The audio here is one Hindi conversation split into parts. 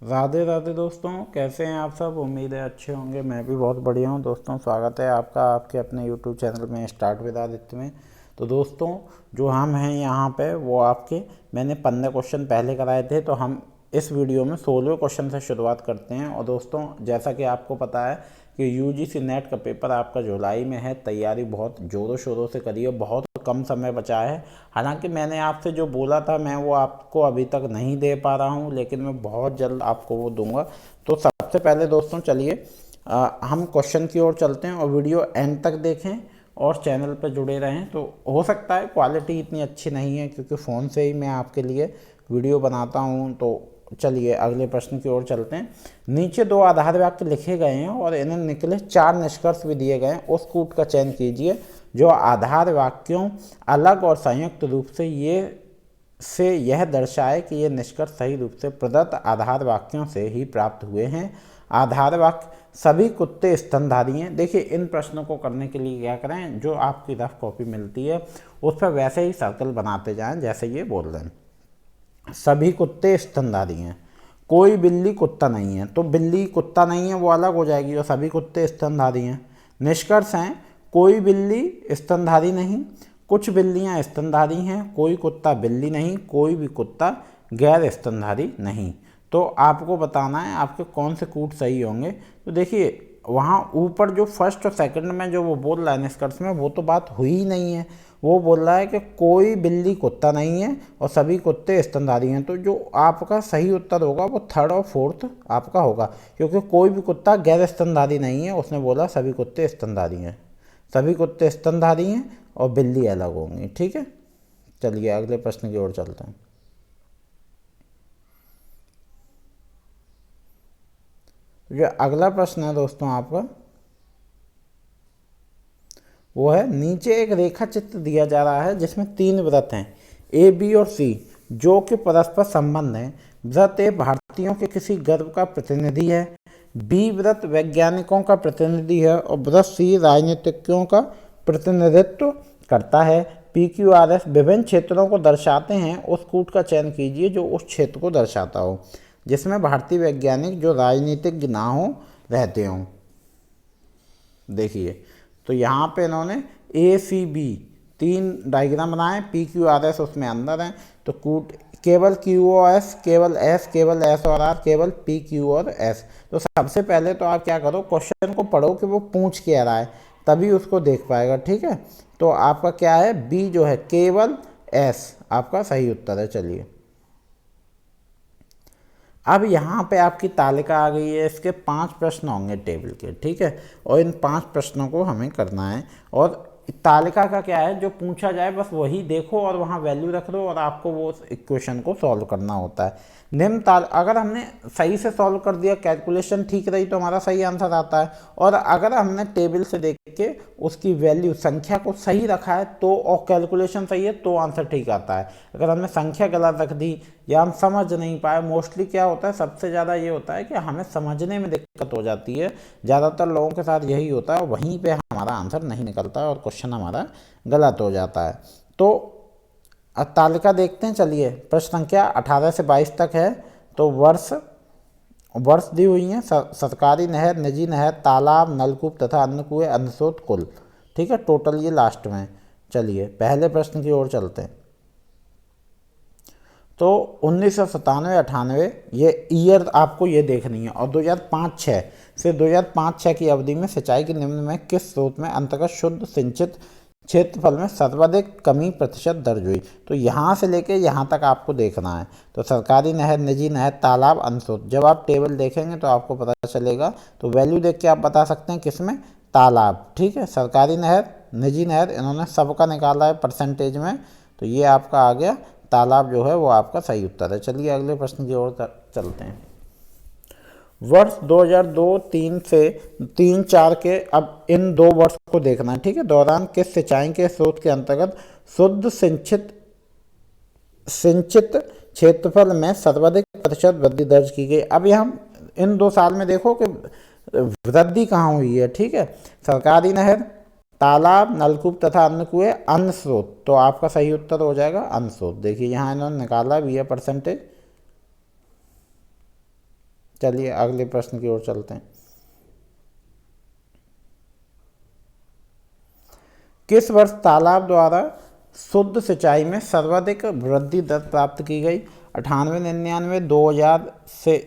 राधे राधे दोस्तों, कैसे हैं आप सब। उम्मीद है अच्छे होंगे। मैं भी बहुत बढ़िया हूं। दोस्तों, स्वागत है आपका आपके अपने यूट्यूब चैनल में स्टार्ट विद आदित्य में। तो दोस्तों, जो हम हैं यहाँ पे वो आपके मैंने 15 क्वेश्चन पहले कराए थे, तो हम इस वीडियो में 16वें क्वेश्चन से शुरुआत करते हैं। और दोस्तों, जैसा कि आपको पता है कि यूजीसी नेट का पेपर आपका जुलाई में है। तैयारी बहुत ज़ोरों शोरों से करिए, बहुत कम समय बचा है। हालांकि मैंने आपसे जो बोला था मैं वो आपको अभी तक नहीं दे पा रहा हूँ, लेकिन मैं बहुत जल्द आपको वो दूंगा। तो सबसे पहले दोस्तों चलिए हम क्वेश्चन की ओर चलते हैं और वीडियो एंड तक देखें और चैनल पर जुड़े रहें। तो हो सकता है क्वालिटी इतनी अच्छी नहीं है, क्योंकि फ़ोन से ही मैं आपके लिए वीडियो बनाता हूँ। तो चलिए अगले प्रश्न की ओर चलते हैं। नीचे 2 आधार वाक्य लिखे गए हैं और इन्हें निकले 4 निष्कर्ष भी दिए गए हैं। उस कूट का चयन कीजिए जो आधार वाक्यों अलग और संयुक्त रूप से यह दर्शाए कि ये निष्कर्ष सही रूप से प्रदत्त आधार वाक्यों से ही प्राप्त हुए हैं। आधार वाक्य सभी कुत्ते स्तनधारी हैं। देखिए, इन प्रश्नों को करने के लिए क्या करें, जो आपकी रफ कॉपी मिलती है उस पर वैसे ही सर्कल बनाते जाएं जैसे ये बोल रहे हैं। सभी कुत्ते स्तनधारी हैं, कोई बिल्ली कुत्ता नहीं है। तो बिल्ली कुत्ता नहीं है वो अलग हो जाएगी और सभी कुत्ते स्तनधारी हैं। निष्कर्ष हैं, कोई बिल्ली स्तनधारी नहीं, कुछ बिल्लियां स्तनधारी हैं, कोई कुत्ता बिल्ली नहीं, कोई भी कुत्ता गैर स्तनधारी नहीं। तो आपको बताना है आपके कौन से कूट सही होंगे। तो देखिए, वहाँ ऊपर जो फर्स्ट और सेकंड में जो वो बोल रहा है निष्कर्ष में, वो तो बात हुई ही नहीं है। वो बोल रहा है कि कोई बिल्ली कुत्ता नहीं है और सभी कुत्ते स्तनधारी हैं। तो जो आपका सही उत्तर होगा वो थर्ड और फोर्थ आपका होगा, क्योंकि कोई भी कुत्ता गैर स्तनधारी नहीं है। उसने बोला सभी कुत्ते स्तनधारी हैं, सभी कुत्ते स्तनधारी हैं और बिल्ली अलग होंगी। ठीक है, चलिए अगले प्रश्न की ओर चलते हैं। जो अगला प्रश्न है दोस्तों आपका, वो है नीचे एक रेखा चित्र दिया जा रहा है जिसमें 3 व्रत हैं, ए, बी और सी, जो कि परस्पर संबंध हैं। व्रत ए भारतीयों के किसी गर्व का प्रतिनिधि है, बी व्रत वैज्ञानिकों का प्रतिनिधि है और व्रत सी राजनीतिज्ञों का प्रतिनिधित्व करता है। पी क्यू आर एस विभिन्न क्षेत्रों को दर्शाते हैं। उस कूट का चयन कीजिए जो उस क्षेत्र को दर्शाता हो, जिसमें भारतीय वैज्ञानिक जो राजनीतिज्ञ ना हो रहते हों। देखिए, तो यहाँ पे इन्होंने ए सी बी 3 डायग्राम बनाए, पी क्यू आर एस उसमें अंदर हैं। तो कूट केवल क्यू और एस, केवल एस, केवल एस और आर, केवल पी क्यू और एस। तो सबसे पहले तो आप क्या करो, क्वेश्चन को पढ़ो कि वो पूछ क्या रहा है, तभी उसको देख पाएगा। ठीक है, तो आपका क्या है, बी जो है केवल एस आपका सही उत्तर है। चलिए, अब यहाँ पे आपकी तालिका आ गई है। इसके 5 प्रश्न होंगे टेबल के। ठीक है, और इन 5 प्रश्नों को हमें करना है। और तालिका का क्या है, जो पूछा जाए बस वही देखो और वहाँ वैल्यू रख दो और आपको वो इक्वेशन को सॉल्व करना होता है। अगर हमने सही से सॉल्व कर दिया, कैलकुलेशन ठीक रही, तो हमारा सही आंसर आता है। और अगर हमने टेबल से देख के उसकी वैल्यू संख्या को सही रखा है तो, और कैलकुलेशन सही है, तो आंसर ठीक आता है। अगर हमने संख्या गलत रख दी या हम समझ नहीं पाए, मोस्टली क्या होता है, सबसे ज़्यादा ये होता है कि हमें समझने में दिक्कत हो जाती है। ज़्यादातर लोगों के साथ यही होता है, वहीं पे हमारा आंसर नहीं निकलता है और क्वेश्चन हमारा गलत हो जाता है। तो अब तालिका देखते हैं। चलिए, प्रश्न संख्या 18 से 22 तक है। तो वर्ष वर्ष दी हुई हैं, सरकारी नहर, निजी नहर, तालाब, नलकूप तथा अन्य कुएं, अन्य स्रोत कुल। ठीक है, टोटल ये लास्ट में। चलिए पहले प्रश्न की ओर चलते हैं। तो 1997-98 ये ईयर आपको ये देखनी है, और 2005-06 से 2005-06 की अवधि में सिंचाई के निम्न में किस स्रोत में अंतर्गत शुद्ध सिंचित क्षेत्रफल में सर्वाधिक कमी प्रतिशत दर्ज हुई। तो यहाँ से लेके यहाँ तक आपको देखना है। तो सरकारी नहर, निजी नहर, तालाब, अन्य स्रोत। जब आप टेबल देखेंगे तो आपको पता चलेगा। तो वैल्यू देख के आप बता सकते हैं किसमें, तालाब। ठीक है, सरकारी नहर, निजी नहर, इन्होंने सबका निकाला है परसेंटेज में। तो ये आपका आ गया, तालाब जो है वो आपका सही उत्तर है। चलिए अगले प्रश्न की ओर चलते हैं। वर्ष 2002-03 से 3-4 के, अब इन 2 वर्ष को देखना है। ठीक है, दौरान किस सिंचाई के स्रोत के अंतर्गत शुद्ध सिंचित क्षेत्रफल में सर्वाधिक प्रतिशत वृद्धि दर्ज की गई। अब यहाँ इन 2 साल में देखो कि वृद्धि कहाँ हुई है। ठीक है, सरकारी नहर, तालाब, नलकूप तथा अन्य कुएं, अन्य स्रोत। तो आपका सही उत्तर हो जाएगा अन्य स्रोत। देखिए यहाँ इन्होंने निकाला भी है परसेंटेज। चलिए अगले प्रश्न की ओर चलते हैं। किस वर्ष तालाब द्वारा शुद्ध सिंचाई में सर्वाधिक वृद्धि दर प्राप्त की गई? 98, 99, 2000 से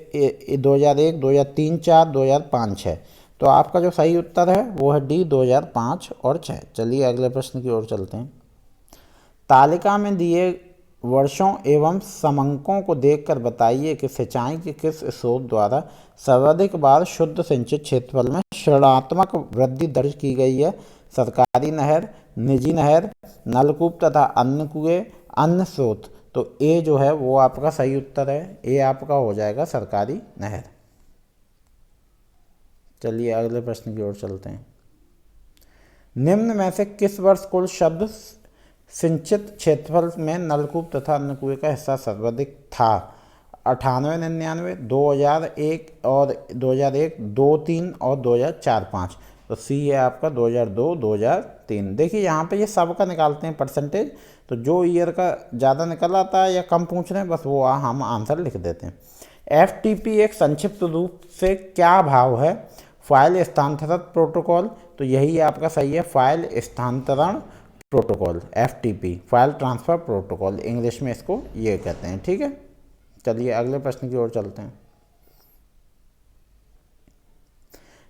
2001, 2003, 4, 2005, 6। तो आपका जो सही उत्तर है वो है डी 2005 और 6। चलिए अगले प्रश्न की ओर चलते हैं। तालिका में दिए वर्षों एवं समंकों को देखकर बताइए कि सिंचाई के किस स्रोत द्वारा सर्वाधिक बार शुद्ध सिंचित क्षेत्रफल में ऋणात्मक वृद्धि दर्ज की गई है? सरकारी नहर, निजी नहर, नलकूप तथा अन्य कुएं, अन्य स्रोत। तो ए जो है वो आपका सही उत्तर है, ए आपका हो जाएगा सरकारी नहर। चलिए अगले प्रश्न की ओर चलते हैं। निम्न में से किस वर्ष कुल शब्द सिंचित क्षेत्रफल में नलकूप तथा अन्य कुएं का हिस्सा सर्वाधिक था? 98, 99, 2001 और 2001, 2, 3 और 2004, 5। तो सी है आपका 2002, 2003। देखिए यहाँ पे ये सब का निकालते हैं परसेंटेज, तो जो ईयर का ज़्यादा निकल आता है या कम पूछ रहे हैं बस वो हम आंसर लिख देते हैं। FTP एक संक्षिप्त रूप से क्या भाव है? फाइल स्थानांतरण प्रोटोकॉल। तो यही आपका सही है, फाइल स्थानांतरण protocol, FTP, file transfer protocol, English में इसको ये कहते हैं। ठीक है, चलिए अगले प्रश्न की ओर चलते हैं।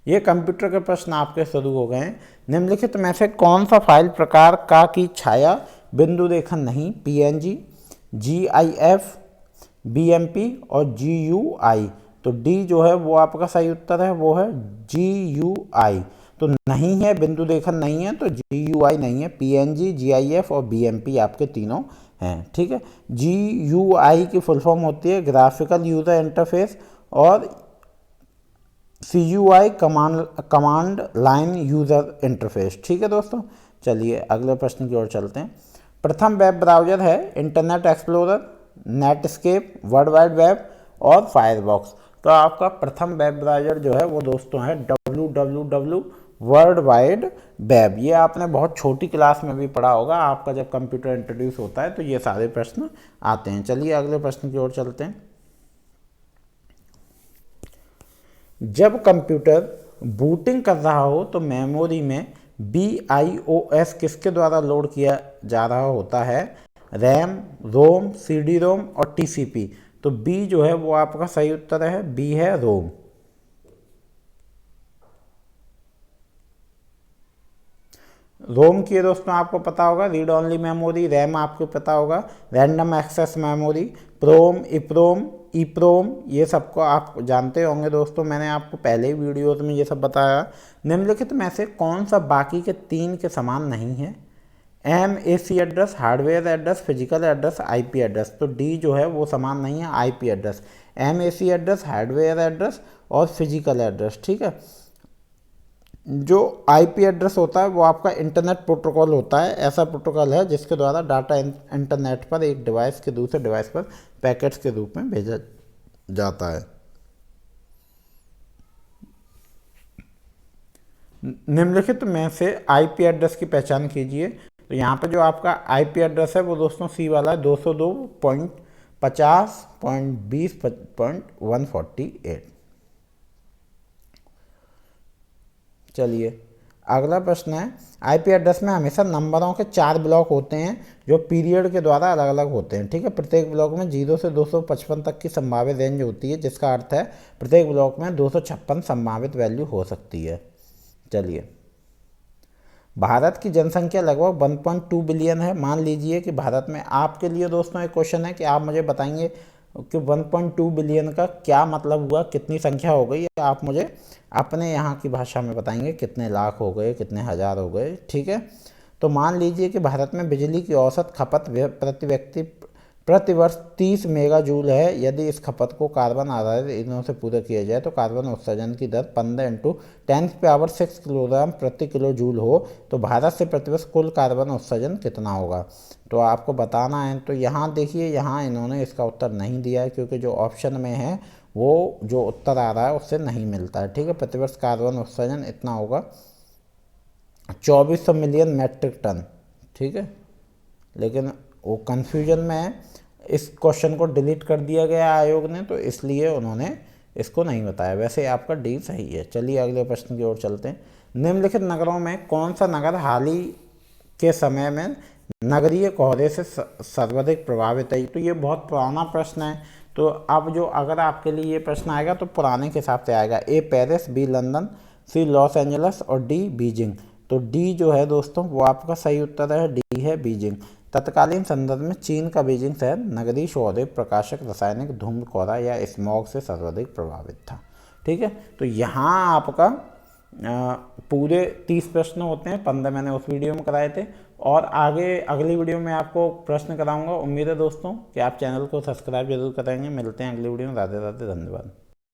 ये कंप्यूटर के प्रश्न आपके शुरू हो गए हैं। निम्नलिखित में से कौन सा फाइल प्रकार का की छाया बिंदु रेखन नहीं? PNG, GIF, BMP और GUI। तो डी जो है वो आपका सही उत्तर है, वो है GUI। तो नहीं है, बिंदु रेखन नहीं है, तो GUI नहीं है। PNG, GIF और BMP आपके तीनों हैं। ठीक है, GUI की फुल फॉर्म होती है ग्राफिकल यूजर इंटरफेस और CUI command line user interface. ठीक है दोस्तों, चलिए अगले प्रश्न की ओर चलते हैं। प्रथम वेब ब्राउज़र है internet explorer, Netscape, world wide web और फायरफॉक्स। तो आपका प्रथम वेब ब्राउज़र जो है वो दोस्तों है www वर्ल्ड वाइड वेब। ये आपने बहुत छोटी क्लास में भी पढ़ा होगा, आपका जब कंप्यूटर इंट्रोड्यूस होता है तो ये सारे प्रश्न आते हैं। चलिए अगले प्रश्न की ओर चलते हैं। जब कंप्यूटर बूटिंग कर रहा हो तो मेमोरी में BIOS किसके द्वारा लोड किया जा रहा होता है? रैम, रोम, CD रोम और TCP। तो बी जो है वो आपका सही उत्तर है, बी है रोम। रोम की दोस्तों आपको पता होगा रीड ओनली मेमोरी, रैम आपको पता होगा रैंडम एक्सेस मेमोरी, प्रोम, इप्रोम, ईप्रोम, ये सबको आप जानते होंगे दोस्तों, मैंने आपको पहले ही वीडियोज़ में ये सब बताया। निम्नलिखित में से कौन सा बाकी के 3 के समान नहीं है? MAC address, hardware address, physical address, IP address. तो डी जो है वो समान नहीं है, IP address. MAC address, hardware address और फिजिकल एड्रेस। ठीक है, जो IP एड्रेस होता है वो आपका इंटरनेट प्रोटोकॉल होता है। ऐसा प्रोटोकॉल है जिसके द्वारा डाटा इंटरनेट पर एक डिवाइस के दूसरे डिवाइस पर पैकेट्स के रूप में भेजा जाता है। निम्नलिखित में से IP एड्रेस की पहचान कीजिए। तो यहाँ पे जो आपका IP एड्रेस है वो दोस्तों सी वाला है, 202.50.20.148। चलिए अगला प्रश्न है, IP एड्रेस में हमेशा नंबरों के 4 ब्लॉक होते हैं जो पीरियड के द्वारा अलग अलग होते हैं। ठीक है, प्रत्येक ब्लॉक में 0 से 255 तक की संभावित रेंज होती है, जिसका अर्थ है प्रत्येक ब्लॉक में 256 संभावित वैल्यू हो सकती है। चलिए, भारत की जनसंख्या लगभग 1.2 बिलियन है। मान लीजिए कि भारत में, आपके लिए दोस्तों एक क्वेश्चन है कि आप मुझे बताएंगे कि 1.2 बिलियन का क्या मतलब हुआ, कितनी संख्या हो गई। आप मुझे अपने यहाँ की भाषा में बताएंगे कितने लाख हो गए, कितने हज़ार हो गए। ठीक है, तो मान लीजिए कि भारत में बिजली की औसत खपत प्रति व्यक्ति प्रति वर्ष 30 मेगा जूल है। यदि इस खपत को कार्बन आधारित ईंधनों से पूरा किया जाए तो कार्बन उत्सर्जन की दर 15 × 10⁻⁶ किलोग्राम प्रति किलो जूल हो, तो भारत से प्रतिवर्ष कुल कार्बन उत्सर्जन कितना होगा? तो आपको बताना है। तो यहाँ देखिए, यहाँ इन्होंने इसका उत्तर नहीं दिया है क्योंकि जो ऑप्शन में है वो जो उत्तर आ रहा है उससे नहीं मिलता है। ठीक है, प्रतिवर्ष कार्बन उत्सर्जन इतना होगा 2400 मिलियन मैट्रिक टन। ठीक है, लेकिन वो कन्फ्यूजन में है, इस क्वेश्चन को डिलीट कर दिया गया आयोग ने, तो इसलिए उन्होंने इसको नहीं बताया। वैसे आपका डी सही है। चलिए अगले प्रश्न की ओर चलते हैं। निम्नलिखित नगरों में कौन सा नगर हाल ही के समय में नगरीय कोहरे से सर्वाधिक प्रभावित है? तो ये बहुत पुराना प्रश्न है, तो अब जो अगर आपके लिए ये प्रश्न आएगा तो पुराने के हिसाब से आएगा। ए पेरिस, बी लंदन, सी लॉस एंजलस और डी बीजिंग। तो डी जो है दोस्तों वो आपका सही उत्तर है, डी है बीजिंग। तत्कालीन संदर्भ में चीन का बीजिंग शहर नगरीय शोधे प्रकाशक रासायनिक धूम्र कोहरा या स्मॉग से सर्वाधिक प्रभावित था। ठीक है, तो यहाँ आपका पूरे 30 प्रश्न होते हैं, 15 मैंने उस वीडियो में कराए थे और आगे अगली वीडियो में आपको प्रश्न कराऊंगा। उम्मीद है दोस्तों कि आप चैनल को सब्सक्राइब जरूर करेंगे। मिलते हैं अगली वीडियो में। राधे राधे, धन्यवाद।